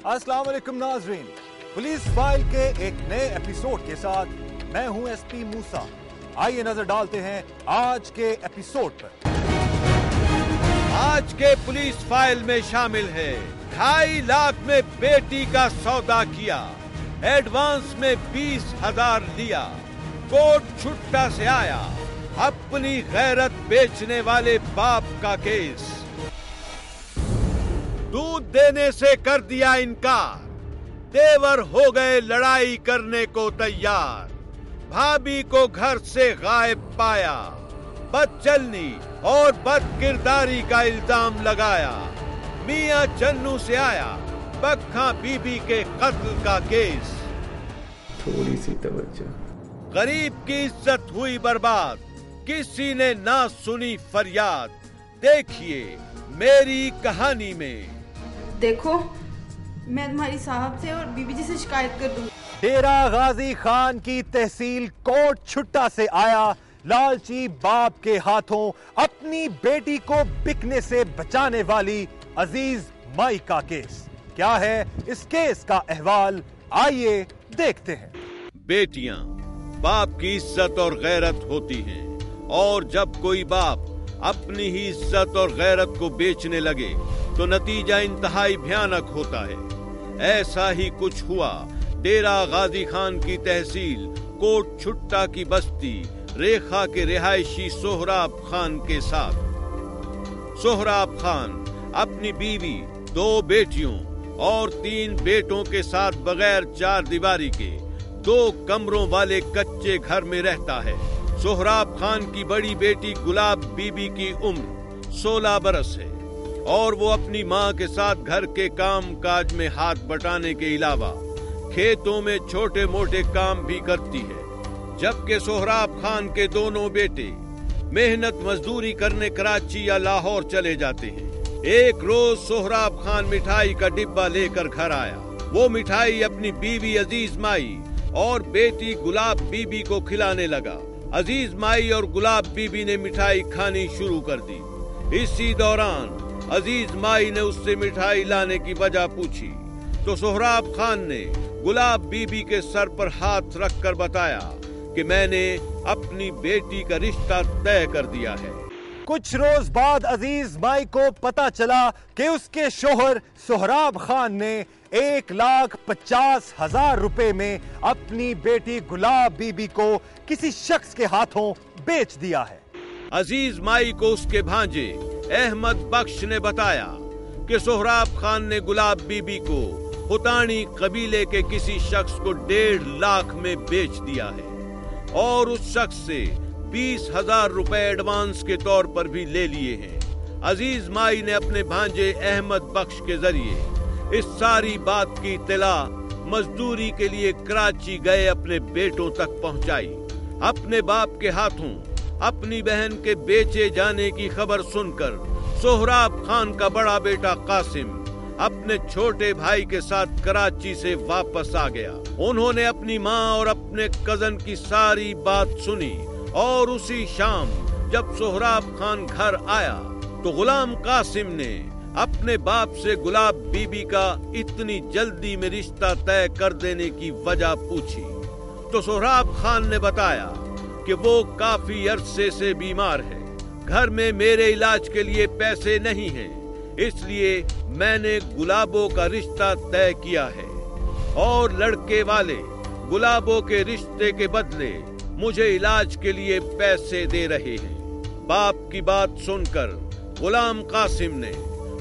अस्सलाम वालेकुम नाजरीन, पुलिस फाइल के एक नए एपिसोड के साथ मैं हूं एसपी मूसा। आइए नजर डालते हैं आज के एपिसोड पर। आज के पुलिस फाइल में शामिल है 2.5 लाख में बेटी का सौदा किया, एडवांस में 20,000 लिया, कोर्ट छुट्टा से आया, अपनी गैरत बेचने वाले बाप का केस, दूध देने से कर दिया इनकार, देवर हो गए लड़ाई करने को तैयार, भाभी को घर से गायब पाया, बदचलनी और बदकिरदारी का इल्जाम लगाया, मियां चन्नू से आया बक्खा बीबी के कत्ल का केस, थोड़ी सी तवज्जो, गरीब की इज्जत हुई बर्बाद, किसी ने ना सुनी फरियाद, देखिए मेरी कहानी में। देखो, मैं तुम्हारी साहब से और बीबी जी से शिकायत कर दूंगी। डेरा गाजी खान की तहसील कोर्ट छुट्टा से आया लालची बाप के हाथों अपनी बेटी को बिकने से बचाने वाली अजीज माई का केस। क्या है इस केस का अहवाल, आइए देखते हैं। बेटियां बाप की इज्जत और गैरत होती हैं, और जब कोई बाप अपनी ही इज्जत और गैरत को बेचने लगे तो नतीजा इंतहाई भयानक होता है। ऐसा ही कुछ हुआ डेरा गाजी खान की तहसील कोट छुट्टा की बस्ती रेखा के रिहायशी सोहराब खान के साथ। सोहराब खान अपनी बीवी, 2 बेटियों और 3 बेटों के साथ बगैर 4 दीवारी के 2 कमरों वाले कच्चे घर में रहता है। सोहराब खान की बड़ी बेटी गुलाब बीबी की उम्र 16 बरस है और वो अपनी मां के साथ घर के काम काज में हाथ बटाने के अलावा खेतों में छोटे मोटे काम भी करती है। जबकि सोहराब खान के दोनों बेटे मेहनत मजदूरी करने कराची या लाहौर चले जाते हैं। एक रोज सोहराब खान मिठाई का डिब्बा लेकर घर आया। वो मिठाई अपनी बीवी अजीज माई और बेटी गुलाब बीबी को खिलाने लगा। अजीज माई और गुलाब बीबी ने मिठाई खानी शुरू कर दी। इसी दौरान अजीज माई ने उससे मिठाई लाने की वजह पूछी तो सोहराब खान ने गुलाब बीबी के सर पर हाथ रखकर बताया कि मैंने अपनी बेटी का रिश्ता तय कर दिया है। कुछ रोज बाद अजीज माई को पता चला कि उसके शोहर सोहराब खान ने 1,50,000 रुपए में अपनी बेटी गुलाब बीबी को किसी शख्स के हाथों बेच दिया है। अजीज माई को उसके भांजे अहमद बख्श ने बताया कि सोहराब खान ने गुलाब बीबी को हुतानी कबीले के किसी शख्स को 1.5 लाख में बेच दिया है और उस शख्स से 20,000 रुपए एडवांस के तौर पर भी ले लिए हैं। अजीज माई ने अपने भांजे अहमद बख्श के जरिए इस सारी बात की इत्तला मजदूरी के लिए कराची गए अपने बेटों तक पहुंचाई। अपने बाप के हाथों अपनी बहन के बेचे जाने की खबर सुनकर सोहराब खान का बड़ा बेटा कासिम अपने छोटे भाई के साथ कराची से वापस आ गया। उन्होंने अपनी माँ और अपने कजन की सारी बात सुनी और उसी शाम जब सोहराब खान घर आया तो गुलाम कासिम ने अपने बाप से गुलाब बीबी का इतनी जल्दी में रिश्ता तय कर देने की वजह पूछी तो सोहराब खान ने बताया कि वो काफी अरसे से बीमार है, घर में मेरे इलाज के लिए पैसे नहीं हैं, इसलिए मैंने गुलाबों का रिश्ता तय किया है और लड़के वाले गुलाबों के रिश्ते के बदले मुझे इलाज के लिए पैसे दे रहे हैं। बाप की बात सुनकर गुलाम कासिम ने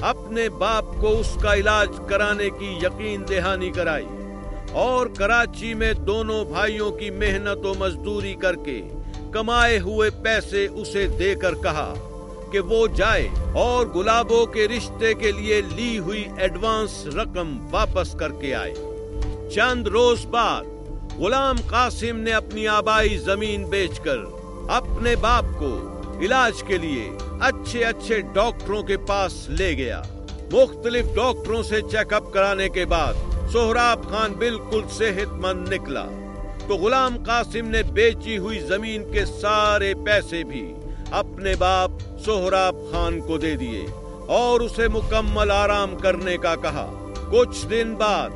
अपने बाप को उसका इलाज कराने की यकीन दहानी कराई और कराची में दोनों भाइयों की मेहनत और मजदूरी करके कमाए हुए पैसे उसे देकर कहा कि वो जाए और गुलाबों के रिश्ते के लिए ली हुई एडवांस रकम वापस करके आए। चंद रोज बाद गुलाम कासिम ने अपनी आबाई जमीन बेचकर अपने बाप को इलाज के लिए अच्छे अच्छे डॉक्टरों के पास ले गया। मुख्तलिफ डॉक्टरों से चेकअप कराने के बाद सोहराब खान बिल्कुल सेहतमंद निकला तो गुलाम कासिम ने बेची हुई जमीन के सारे पैसे भी अपने बाप सोहराब खान को दे दिए और उसे मुकम्मल आराम करने का कहा। कुछ दिन बाद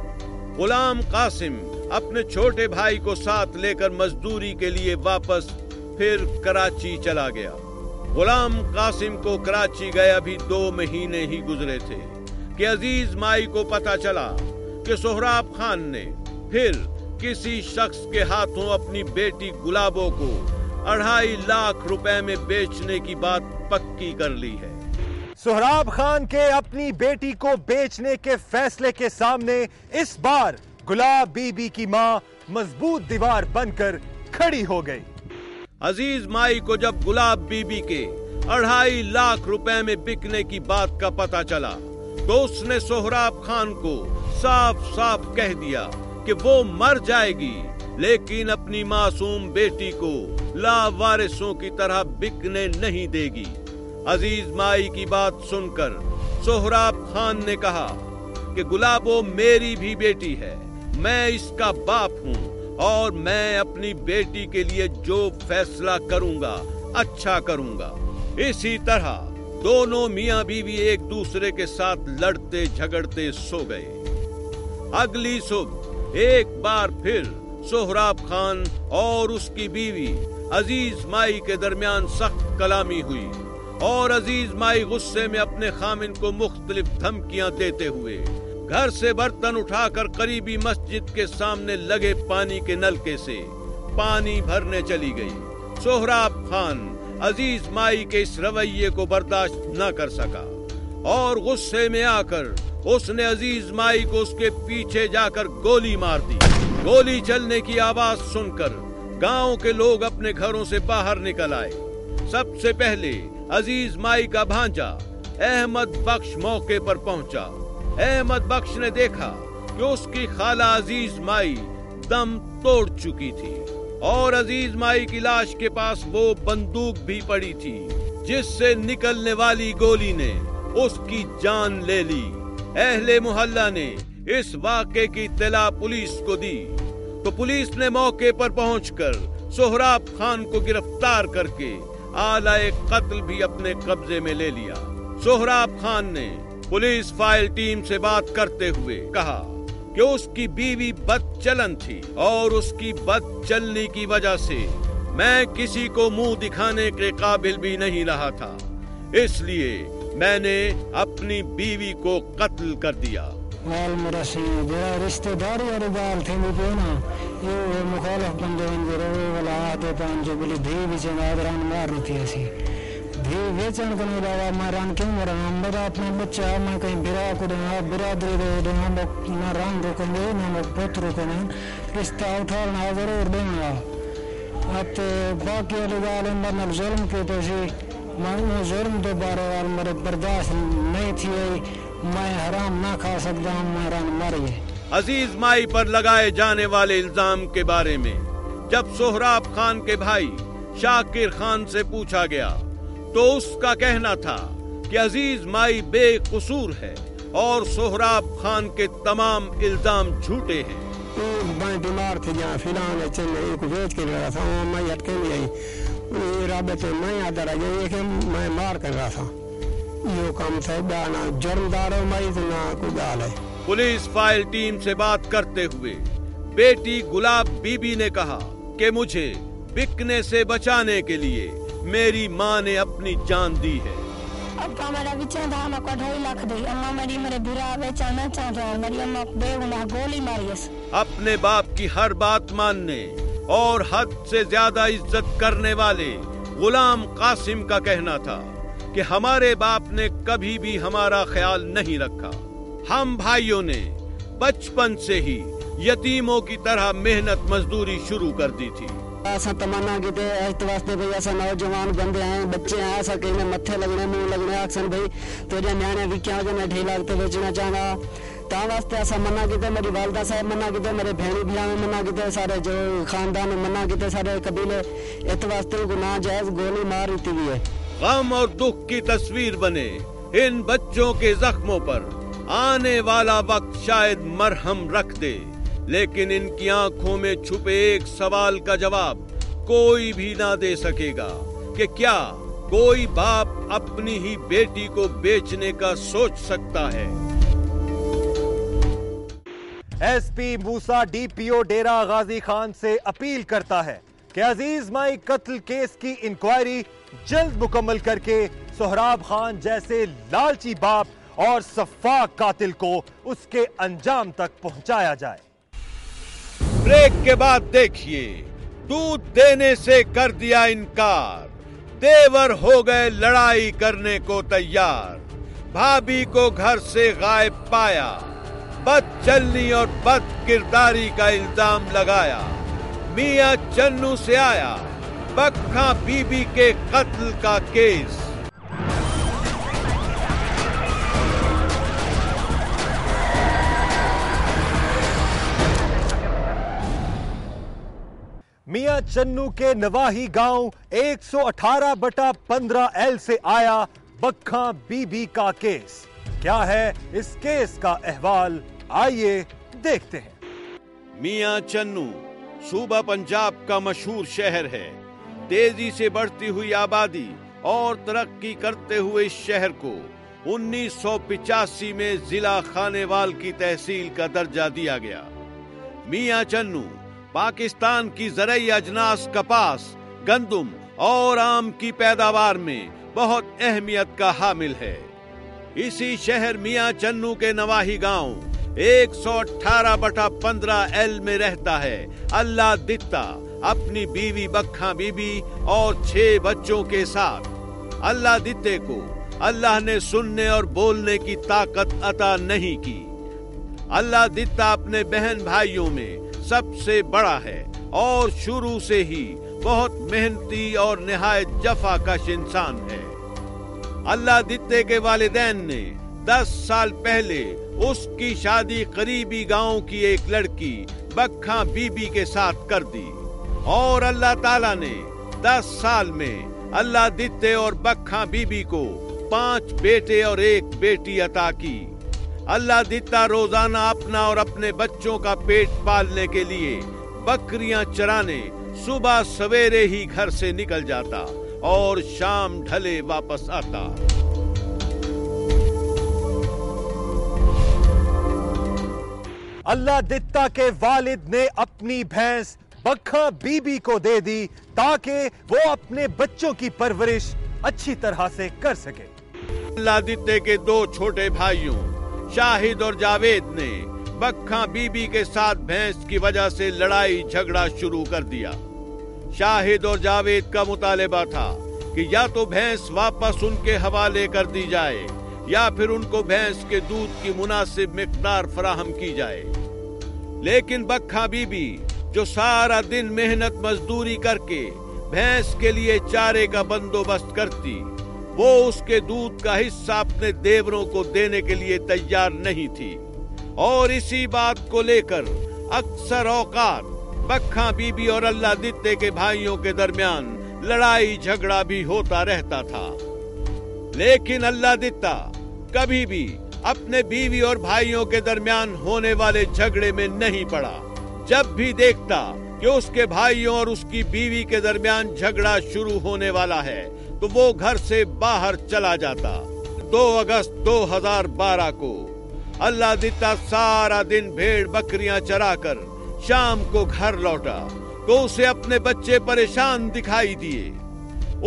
गुलाम कासिम अपने छोटे भाई को साथ लेकर मजदूरी के लिए वापस फिर कराची चला गया। गुलाम कासिम को कराची गए अभी 2 महीने ही गुजरे थे कि अजीज माई को पता चला कि सोहराब खान ने फिर किसी शख्स के हाथों अपनी बेटी गुलाबो को 2.5 लाख रुपए में बेचने की बात पक्की कर ली है। सोहराब खान के अपनी बेटी को बेचने के फैसले के सामने इस बार गुलाब बीबी की मां मजबूत दीवार बनकर खड़ी हो गई। अजीज माई को जब गुलाब बीबी के 2.5 लाख रुपए में बिकने की बात का पता चला तो उसने सोहराब खान को साफ साफ कह दिया कि वो मर जाएगी लेकिन अपनी मासूम बेटी को लावारिसों की तरह बिकने नहीं देगी। अजीज माई की बात सुनकर सोहराब खान ने कहा कि गुलाबो मेरी भी बेटी है, मैं इसका बाप हूँ और मैं अपनी बेटी के लिए जो फैसला करूंगा अच्छा करूंगा। इसी तरह दोनों मियां बीवी एक दूसरे के साथ लड़ते झगड़ते सो गए। अगली सुबह एक बार फिर सोहराब खान और उसकी बीवी अजीज माई के दरमियान सख्त कलामी हुई और अजीज माई गुस्से में अपने खामिन को मुख्तलिफ धमकियां देते हुए घर से बर्तन उठाकर करीबी मस्जिद के सामने लगे पानी के नलके से पानी भरने चली गई। सोहराब खान अजीज माई के इस रवैये को बर्दाश्त न कर सका और गुस्से में आकर उसने अजीज माई को उसके पीछे जाकर गोली मार दी। गोली चलने की आवाज सुनकर गांव के लोग अपने घरों से बाहर निकल आए। सबसे पहले अजीज माई का भांजा अहमद बख्श मौके पर पहुंचा। अहमद बख्श ने देखा कि उसकी खाला अजीज माई दम तोड़ चुकी थी और अजीज माई की लाश के पास वो बंदूक भी पड़ी थी जिससे निकलने वाली गोली ने उसकी जान ले ली। अहले मोहल्ला ने इस वाक़े की इत्तला पुलिस को दी तो पुलिस ने मौके पर पहुंचकर सोहराब खान को गिरफ्तार करके आलाए कत्ल भी अपने कब्जे में ले लिया। सोहराब खान ने पुलिस फाइल टीम से बात करते हुए कहा कि उसकी बीवी बदचलन थी और उसकी बदचलनी की वजह से मैं किसी को मुंह दिखाने के काबिल भी नहीं रहा था, इसलिए मैंने अपनी बीवी को कत्ल कर दिया। रिश्तेदारी वाली बात थी ना, ये मुखालिफ बंदे वाला आते पान जो बोली धी भी चंदादरान मार रही थी ऐसी धी बेचन को नहीं लगा मारान क्यों मरा मेरा अपना बच्चा मैं कहीं बिरा को दूंगा बिरादरी दे दूंगा ना रंग रोकेंगे ना पुत्र रोकेंगे रिश्ता उठाना जरूर दूंगा। अब बाकी वाली गाल अंदर जुल्म के पैसे मैं जुल्म दोबारा वाल मेरे बर्दाश्त नहीं थी, मैं हराम ना खा सकता हूँ, मैं हराम मरिए। अजीज माई पर लगाए जाने वाले इल्जाम के बारे में जब सोहराब खान के भाई शाकिर खान से पूछा गया तो उसका कहना था कि अजीज माई बेकसूर है और सोहराब खान के तमाम इल्जाम झूठे हैं। मैं बीमार थे जहाँ फिलहाल एक बेच के लगा था मैं हटके नहीं आई राबते मैं याद रहा कि मैं मार कर रहा था यो काम था ना जुर्मदार माई तो ना कोई गाल है। पुलिस फाइल टीम से बात करते हुए बेटी गुलाब बीबी ने कहा कि मुझे बिकने से बचाने के लिए मेरी माँ ने अपनी जान दी है। अब मेरा विचार था मैं 2.5 लाख दे अम्मा मेरे बिरा बेचना चाहता हूँ, मेरी अम्मा बेगुनाह गोली मारी। अपने बाप की हर बात मानने और हद से ज्यादा इज्जत करने वाले गुलाम कासिम का कहना था कि हमारे बाप ने कभी भी हमारा ख्याल नहीं रखा। हम भाइयों ने बचपन से ही यतीमों की तरह मेहनत मजदूरी शुरू कर दी थी। ऐसा तमन्ना की वास्ते भाई ऐसा नौजवान बंदे हैं बच्चे हैं ऐसा कहीं मत्थे लगने मुंह लगने अक्सर भाई तेरे न्याणे भी क्या जो मैं 2.5 लाख तो बेचना चाहना ता वास्ते ऐसा मना किते मेरी वालदा साहब मना किते मेरे बहनी भैया में मना किते सारे जो खानदान में मना किते सारे कबीले इत वास्ते को नाजायज गोली मार दी है। गम और दुख की तस्वीर बने इन बच्चों के जख्मों पर आने वाला वक्त शायद मरहम रख दे, लेकिन इनकी आंखों में छुपे एक सवाल का जवाब कोई भी ना दे सकेगा कि क्या कोई बाप अपनी ही बेटी को बेचने का सोच सकता है। एसपी मूसा डीपीओ डेरा गाजी खान से अपील करता है कि अजीज माई कत्ल केस की इंक्वायरी जल्द मुकम्मल करके सोहराब खान जैसे लालची बाप और सफाक कातिल को उसके अंजाम तक पहुंचाया जाए। ब्रेक के बाद देखिए, दूध देने से कर दिया इनकार, देवर हो गए लड़ाई करने को तैयार, भाभी को घर से गायब पाया, बदचलनी और बद किरदारी का इल्जाम लगाया, मियां चन्नू से आया बक्खा बीबी के कत्ल का केस। मियां चन्नू के नवाही गांव 118/15L से आया बक्खा बीबी का केस। क्या है इस केस का अहवाल, आइए देखते हैं। मियां चन्नू सूबा पंजाब का मशहूर शहर है। तेजी से बढ़ती हुई आबादी और तरक्की करते हुए इस शहर को 1985 में जिला खानेवाल की तहसील का दर्जा दिया गया। मियां चन्नू पाकिस्तान की ज़रई अजनास कपास, गंदुम और आम की पैदावार में बहुत अहमियत का हामिल है। इसी शहर मियां चन्नू के नवाही गांव 118/15L में रहता है अल्लाह दित्ता अपनी बीवी बक्खा बीबी और 6 बच्चों के साथ। अल्लाह दित्ते को अल्लाह ने सुनने और बोलने की ताकत अता नहीं की। अल्लाह दित्ता अपने बहन भाइयों में सबसे बड़ा है और शुरू से ही बहुत मेहनती और निहायत जफाकश इंसान है। अल्लाह दित्ते के वालिदैन ने 10 साल पहले उसकी शादी करीबी गांव की एक लड़की बक्खा बीबी के साथ कर दी और अल्लाह ताला ने 10 साल में अल्लाह दित्ते और बक्खा बीबी को 5 बेटे और 1 बेटी अता की। अल्लाह दित्ता रोजाना अपना और अपने बच्चों का पेट पालने के लिए बकरियां चराने सुबह सवेरे ही घर से निकल जाता और शाम ढले वापस आता। अल्लाह दित्ता के वालिद ने अपनी भैंस बक्खा बीबी को दे दी ताकि वो अपने बच्चों की परवरिश अच्छी तरह से कर सके। अल्लाह दित्ते के 2 छोटे भाइयों शाहिद और जावेद ने बक्खा बीबी के साथ भैंस की वजह से लड़ाई झगड़ा शुरू कर दिया। शाहिद और जावेद का मुतालिबा था कि या तो भैंस वापस उनके हवाले कर दी जाए या फिर उनको भैंस के दूध की मुनासिब मिकदार फराहम की जाए। लेकिन बक्खा बीबी जो सारा दिन मेहनत मजदूरी करके भैंस के लिए चारे का बंदोबस्त करती, वो उसके दूध का हिस्सा अपने देवरों को देने के लिए तैयार नहीं थी और इसी बात को लेकर अक्सर औकात बक्खा बीबी और अल्लाह दित्ते के भाइयों के दरमियान लड़ाई झगड़ा भी होता रहता था। लेकिन अल्लाह दित्ता कभी भी अपने बीवी और भाइयों के दरमियान होने वाले झगड़े में नहीं पड़ा। जब भी देखता कि उसके भाइयों और उसकी बीवी के दरमियान झगड़ा शुरू होने वाला है तो वो घर से बाहर चला जाता। 2 अगस्त 2012 को अल्लाह दित्ता सारा दिन भेड़ बकरियां चराकर शाम को घर लौटा तो उसे अपने बच्चे परेशान दिखाई दिए।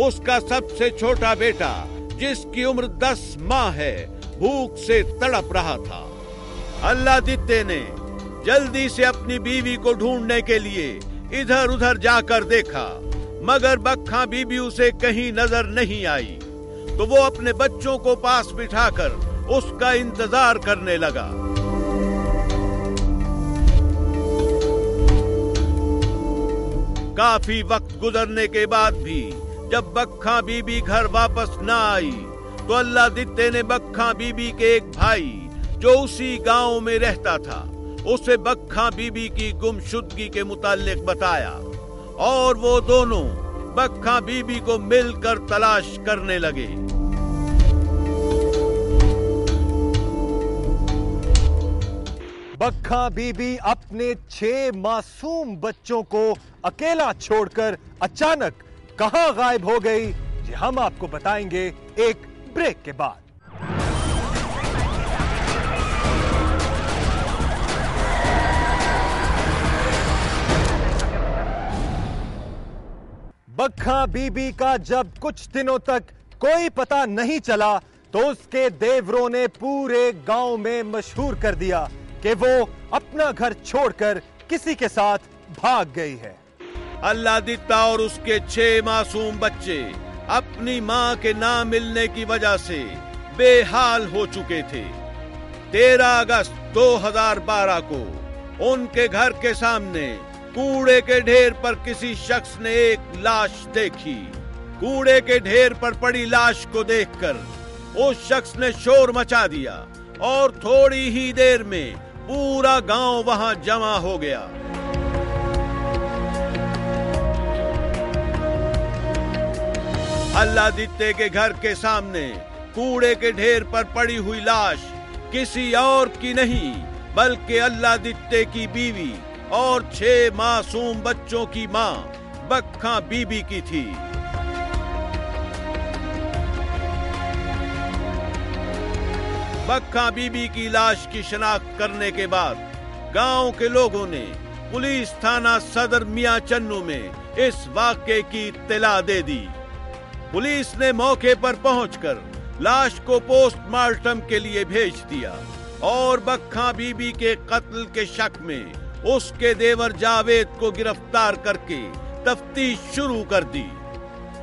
उसका सबसे छोटा बेटा जिसकी उम्र 10 माह है भूख से तड़प रहा था। अल्लाह दित्ते ने जल्दी से अपनी बीवी को ढूंढने के लिए इधर उधर जाकर देखा मगर बक्खा बीबी उसे कहीं नजर नहीं आई तो वो अपने बच्चों को पास बिठाकर उसका इंतजार करने लगा। काफी वक्त गुजरने के बाद भी जब बक्खा बीबी घर वापस न आई तो अल्लाह दित्ते ने बक्खा बीबी के एक भाई जो उसी गांव में रहता था उसे बक्खा बीबी की गुमशुदगी के मुताल्लिक बताया और वो दोनों बक्खा बीबी को मिलकर तलाश करने लगे। बक्खा बीबी अपने 6 मासूम बच्चों को अकेला छोड़कर अचानक कहां गायब हो गई, ये हम आपको बताएंगे एक ब्रेक के बाद। 1 बक्खा बीबी का जब कुछ दिनों तक कोई पता नहीं चला तो उसके देवरों ने पूरे गांव में मशहूर कर दिया कि वो अपना घर छोड़कर किसी के साथ भाग गई है। अल्लादित्ता और उसके 6 मासूम बच्चे अपनी मां के ना मिलने की वजह से बेहाल हो चुके थे। 13 अगस्त 2012 को उनके घर के सामने कूड़े के ढेर पर किसी शख्स ने एक लाश देखी। कूड़े के ढेर पर पड़ी लाश को देखकर उस शख्स ने शोर मचा दिया और थोड़ी ही देर में पूरा गांव वहां जमा हो गया। अल्लादित्ते के घर के सामने कूड़े के ढेर पर पड़ी हुई लाश किसी और की नहीं बल्कि अल्लादित्ते की बीवी और 6 मासूम बच्चों की मां बक्खा बीबी की थी। बक्खा बीबी की लाश की शिनाख्त करने के बाद गांव के लोगों ने पुलिस थाना सदर मियां चन्नू में इस वाक़े की इत्तला दे दी। पुलिस ने मौके पर पहुंचकर लाश को पोस्टमार्टम के लिए भेज दिया और बक्खा बीबी के कत्ल के शक में उसके देवर जावेद को गिरफ्तार करके तफ्तीश शुरू कर दी।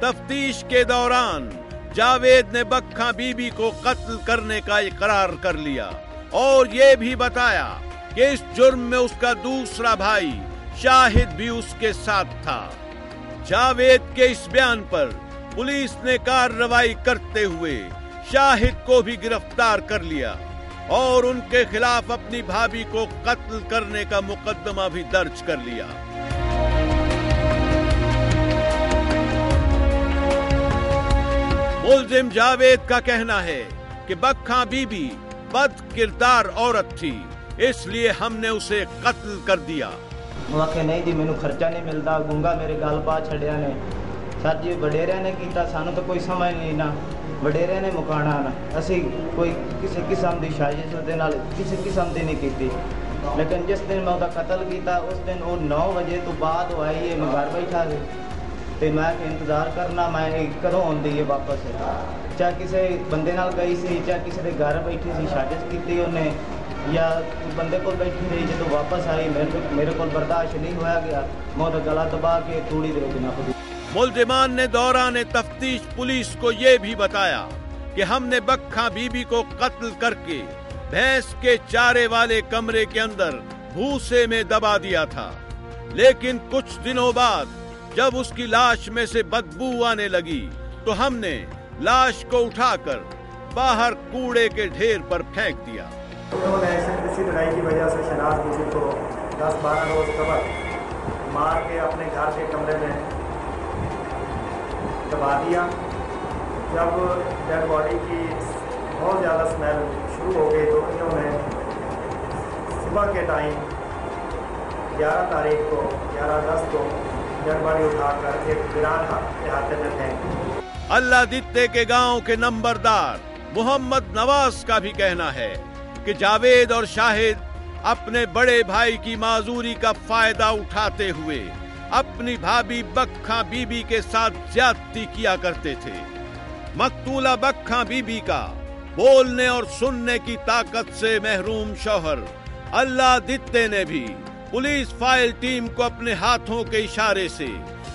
तफ्तीश के दौरान जावेद ने बक्खा बीबी को कत्ल करने का इकरार कर लिया और ये भी बताया कि इस जुर्म में उसका दूसरा भाई शाहिद भी उसके साथ था। जावेद के इस बयान पर पुलिस ने कार्रवाई करते हुए शाहिद को भी गिरफ्तार कर लिया और उनके खिलाफ अपनी भाभी को कत्ल करने का मुकदमा भी दर्ज कर लिया। मुल्जिम जावेद का कहना है कि बक्खा बीबी बद किरदार औरत थी, इसलिए हमने उसे कत्ल कर दिया। वाके नहीं दी मैनू खर्चा नहीं मिलता, गुंगा मेरे गल पा छड़िया ने। सर जी वडेरिया ने किया, सानू तो कोई समझ नहीं ना, वडेरिया ने मुकाना ना, असी कोई किसी किस्म की साजिश दे नाल किसी किस्म की नहीं की। लेकिन जिस दिन मैं उसका कत्ल किया उस दिन वो 9 बजे तो बाद वो आई है, मैं घर बैठा तो मैं इंतजार करना मैं कदों आती है वापस। चाहे किसी बंदे नाल गई सी, चाहे किसी के घर बैठी सी, साजिश की उन्हें या बंदे को बैठी रही, जो वापस आई मेरे को बर्दाश्त नहीं होया गया, मैं उसका गला दबा के थोड़ी देर नप दी। मुल्जिमान ने दौरान तफ्तीश पुलिस को ये भी बताया कि हमने बक्खा बीबी को कत्ल करके भैंस के चारे वाले कमरे के अंदर भूसे में दबा दिया था। लेकिन कुछ दिनों बाद जब उसकी लाश में से बदबू आने लगी तो हमने लाश को उठाकर बाहर कूड़े के ढेर पर फेंक दिया। उन्होंने किसी लड़ाई की वजह से शनाज मुझे को 10-12 रोज कबर मार के अपने घर के कमरे में दबा दिया। जब डेड बॉडी की बहुत ज़्यादा स्मेल शुरू हो गई तो इन्होंने सुबह के टाइम 11 तारीख को 11 अगस्त को डेड बॉडी उठाकर एक वीरान इलाके में फेंक दी। अल्लादित्ते के गांव के नंबरदार मोहम्मद नवाज का भी कहना है कि जावेद और शाहिद अपने बड़े भाई की माजूरी का फायदा उठाते हुए अपनी भाभी बक्खा बीबी के साथ ज्यादती किया करते थे। मकतूला बक्खा बीबी का बोलने और सुनने की ताकत से महरूम शौहर अल्लादित्ते ने भी पुलिस फाइल टीम को अपने हाथों के इशारे से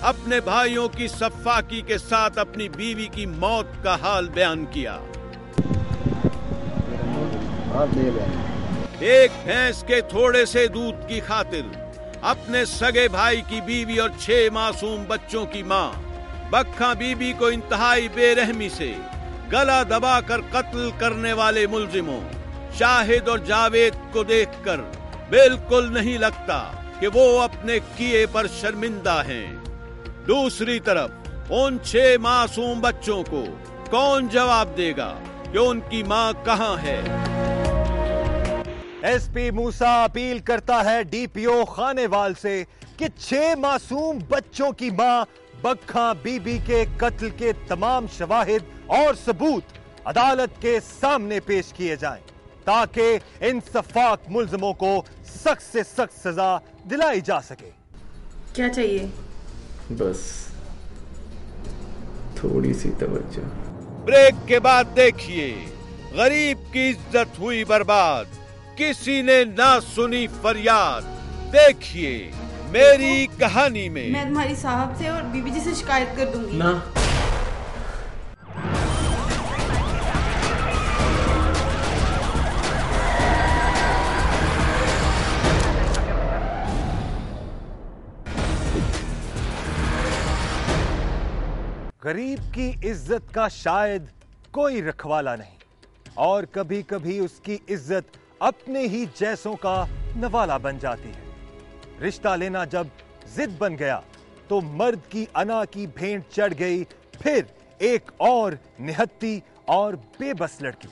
अपने भाइयों की सफाकी के साथ अपनी बीवी की मौत का हाल बयान किया। एक भैंस के थोड़े से दूध की खातिर अपने सगे भाई की बीवी और 6 मासूम बच्चों की मां बक्खा बीबी को इंतहाई बेरहमी से गला दबाकर कत्ल करने वाले मुल्जिमों शाहिद और जावेद को देखकर बिल्कुल नहीं लगता कि वो अपने किए पर शर्मिंदा हैं। दूसरी तरफ उन 6 मासूम बच्चों को कौन जवाब देगा कि उनकी मां कहां है। एसपी मूसा अपील करता है डीपीओ खानेवाल से कि 6 मासूम बच्चों की मां बक्खा बीबी के कत्ल के तमाम शवाहिद और सबूत अदालत के सामने पेश किए जाएं ताकि इन सफाक मुल्जिमों को सख्त से सख्त सजा दिलाई जा सके। क्या चाहिए? बस थोड़ी सी तवज्जो। ब्रेक के बाद देखिए, गरीब की इज्जत हुई बर्बाद, किसी ने ना सुनी फरियाद। देखिए मेरी कहानी में। मैं तुम्हारी साहब से और बीबी जी से शिकायत कर दूंगी। ना, गरीब की इज्जत का शायद कोई रखवाला नहीं, और कभी कभी उसकी इज्जत अपने ही जैसों का नवाला बन जाती है। रिश्ता लेना जब जिद बन गया तो मर्द की अना की भेंट चढ़ गई फिर एक और निहत्ती और बेबस लड़की,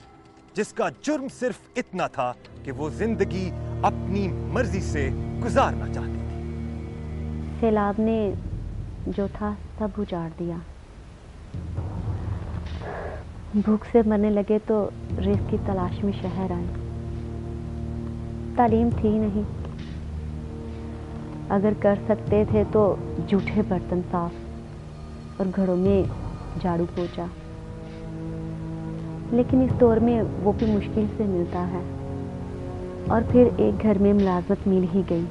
जिसका जुर्म सिर्फ इतना था कि वो जिंदगी अपनी मर्जी से गुजारना चाहती थी। सैलाब ने जो था सब उजाड़ दिया। भूख से मरने लगे तो रिस्क की तलाश में शहर आए। तालीम थी नहीं, अगर कर सकते थे तो जूठे बर्तन साफ और घरों में झाड़ू पोंछा, लेकिन इस दौर में वो भी मुश्किल से मिलता है। और फिर एक घर में मुलाजमत मिल ही गई।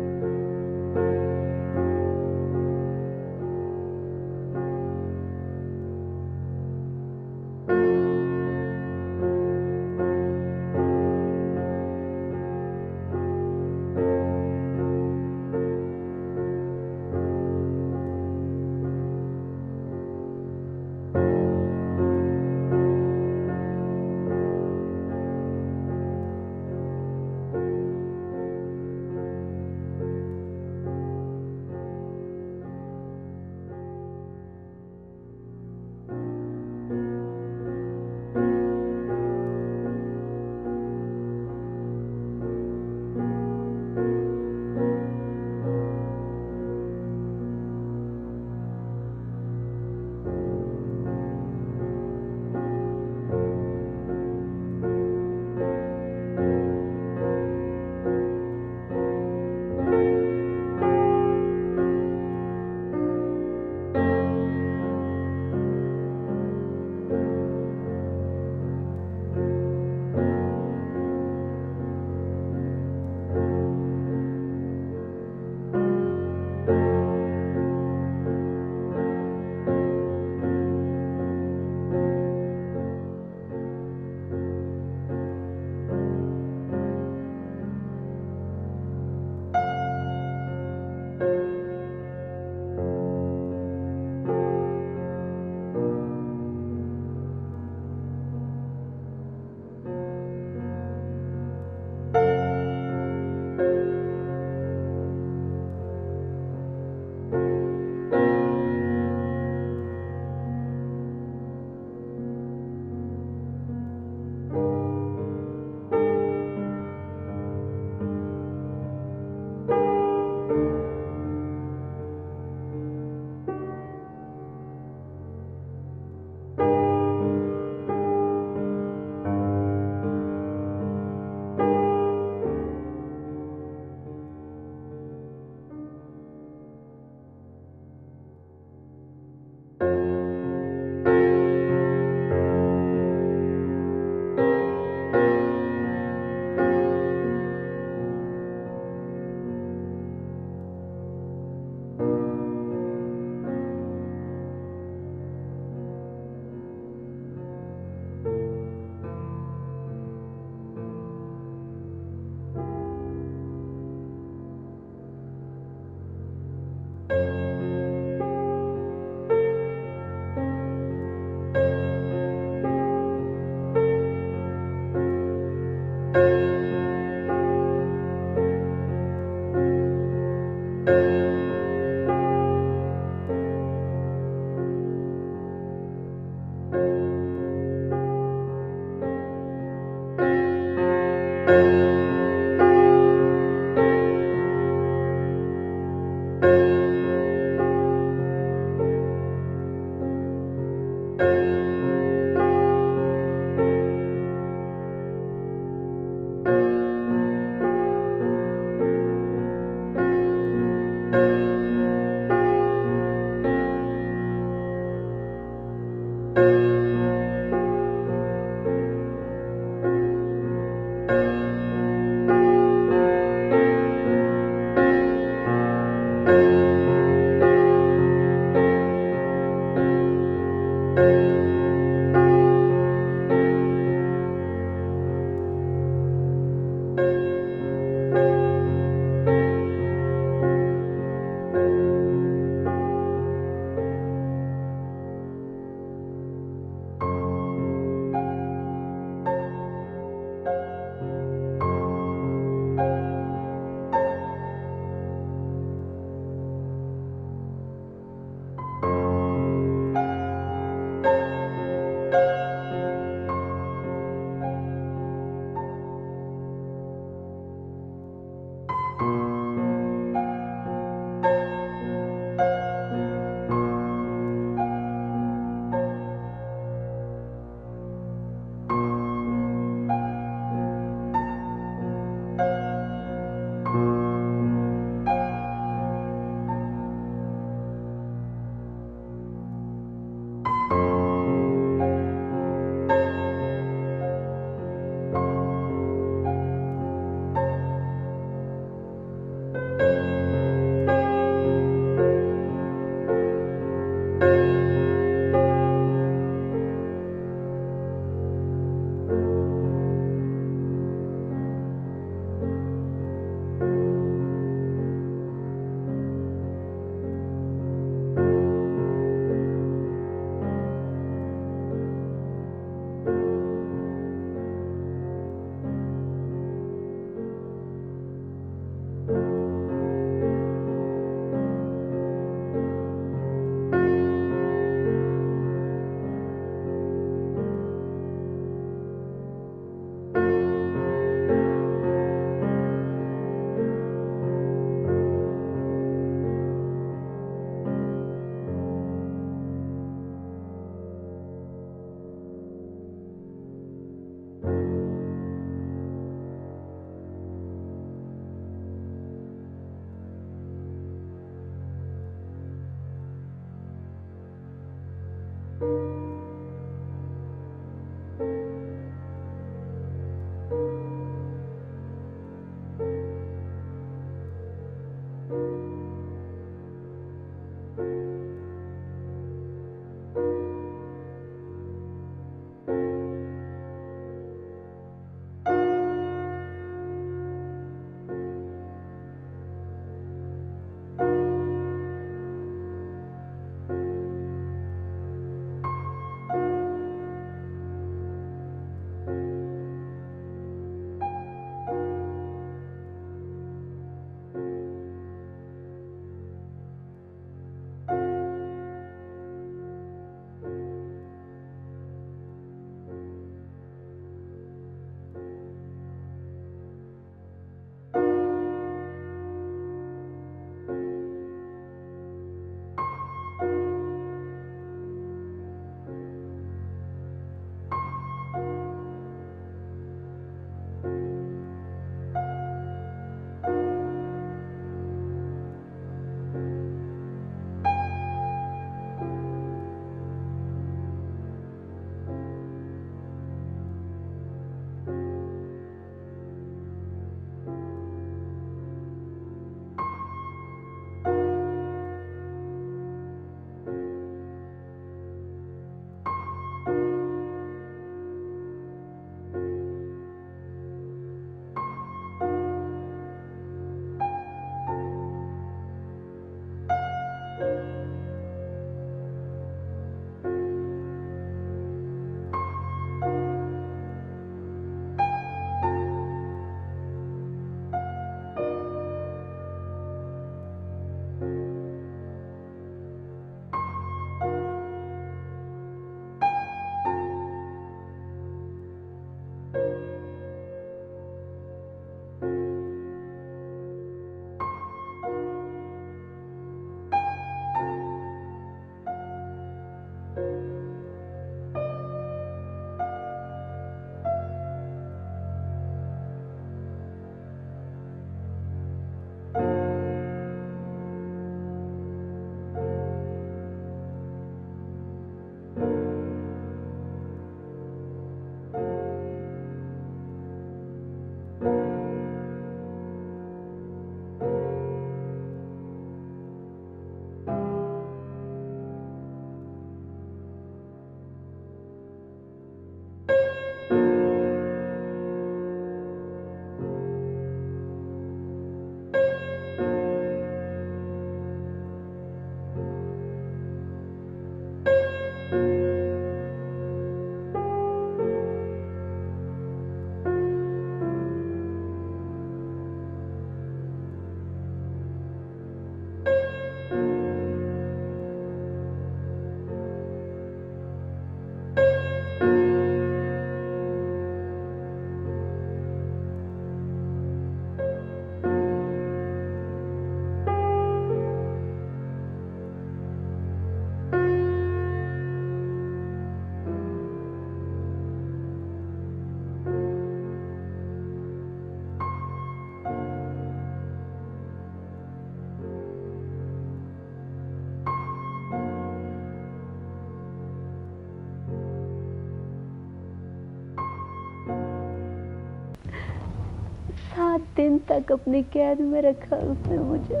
7 दिन तक अपनी कैद में रखा उसने मुझे।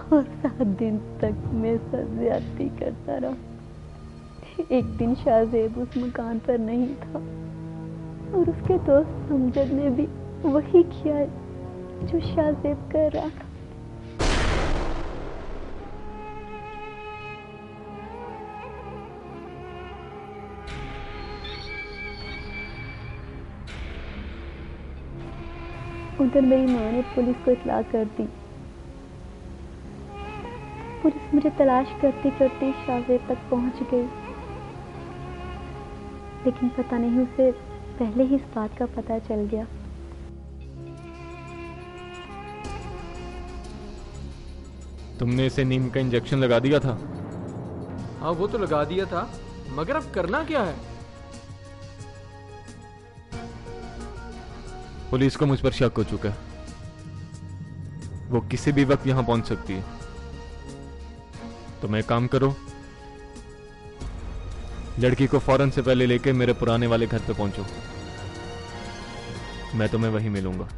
और 7 दिन तक मेरे साथ ज्यादती करता रहा। एक दिन शाहजेब उस मकान पर नहीं था और उसके दोस्त अमजद ने भी वही किया जो शाहजेब कर रहा था। उधर मेरी माँ ने पुलिस को इत्तला कर दी। पुलिस मुझे तलाश करती करती शाहजेब तक पहुंच गई, लेकिन पता नहीं उसे पहले ही इस बात का पता चल गया। तुमने इसे नीम का इंजेक्शन लगा दिया था? हाँ वो तो लगा दिया था, मगर अब करना क्या है? पुलिस को मुझ पर शक हो चुका है। वो किसी भी वक्त यहां पहुंच सकती है। तो मैं काम करो, लड़की को फौरन से पहले लेके मेरे पुराने वाले घर पे पहुंचो। मैं तुम्हें वहीं मिलूंगा।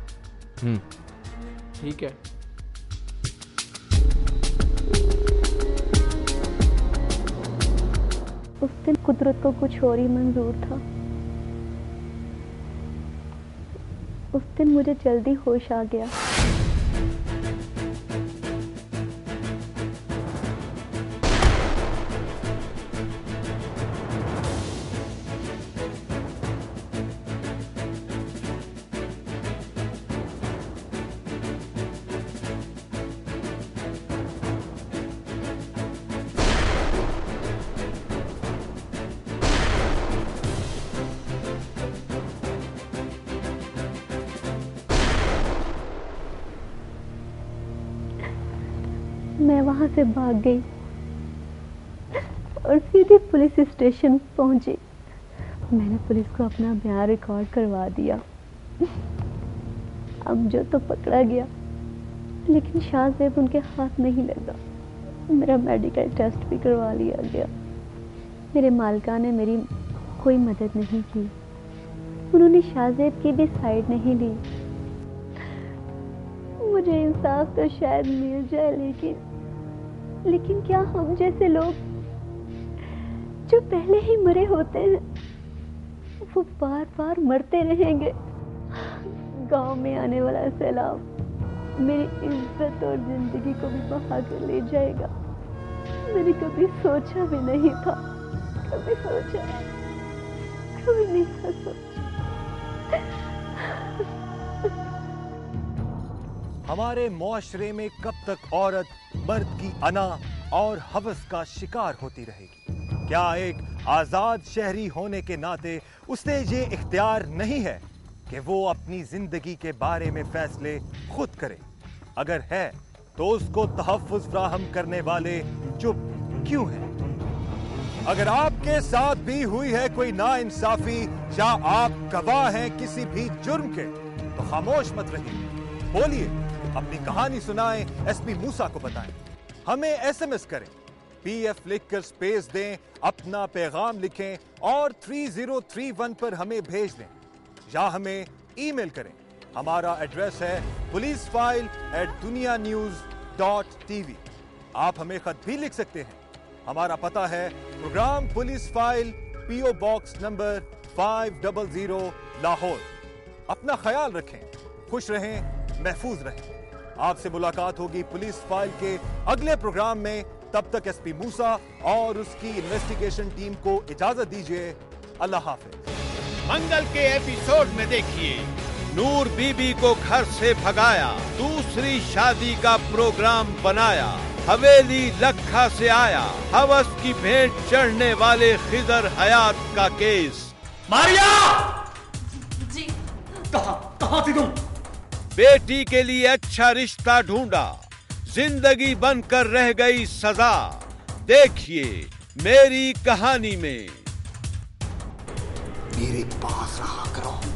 ठीक है। उस दिन कुदरत को कुछ और ही मंजूर था। उस दिन मुझे जल्दी होश आ गया। मैं वहां से भाग गई और सीधे पुलिस स्टेशन पहुंची। मैंने पुलिस को अपना बयान रिकॉर्ड करवा दिया। अब जो तो पकड़ा गया, लेकिन शाहजेब उनके हाथ नहीं लगा। मेरा मेडिकल टेस्ट भी करवा लिया गया। मेरे मालिका ने मेरी कोई मदद नहीं की। उन्होंने शाहजेब की भी साइड नहीं ली। मुझे इंसाफ तो शायद मिल जाए, लेकिन क्या हम जैसे लोग जो पहले ही मरे होते हैं वो बार बार मरते रहेंगे? गांव में आने वाला सैलाब मेरी इज्जत और जिंदगी को भी बहा कर ले जाएगा। मैंने कभी सोचा भी नहीं था, कभी नहीं था सोचा। हमारे मुआशरे में कब तक औरत मर्द की अना और हवस का शिकार होती रहेगी? क्या एक आजाद शहरी होने के नाते उसे ये इख्तियार नहीं है कि वो अपनी जिंदगी के बारे में फैसले खुद करे? अगर है तो उसको तहफ्फुज़ फ्राहम करने वाले चुप क्यों हैं? अगर आपके साथ भी हुई है कोई नाइंसाफी या आप गवाह हैं किसी भी जुर्म के, तो खामोश मत रहिए, बोलिए, अपनी कहानी सुनाएं, एसपी मूसा को बताएं। हमें एसएमएस करें, पीएफ लिखकर स्पेस दें, अपना पैगाम लिखें और 3031 पर हमें भेज दें, या हमें ईमेल करें। हमारा एड्रेस है policeFile@dunianews.tv। आप हमें खत भी लिख सकते हैं। हमारा पता है programme police file, PO box number 500 Lahore. अपना ख्याल रखें, खुश रहें, महफूज रहें। आपसे मुलाकात होगी पुलिस फाइल के अगले प्रोग्राम में। तब तक एसपी मूसा और उसकी इन्वेस्टिगेशन टीम को इजाजत दीजिए। अल्लाह हाफिज। मंगल के एपिसोड में देखिए, नूर बीबी को घर से भगाया, दूसरी शादी का प्रोग्राम बनाया, हवेली लखा से आया, हवस की भेंट चढ़ने वाले खिजर हयात का केस। मारिया जी कहाँ थी तुम? बेटी के लिए अच्छा रिश्ता ढूंढा, जिंदगी बनकर रह गई सजा। देखिए मेरी कहानी में। मेरे पास रहा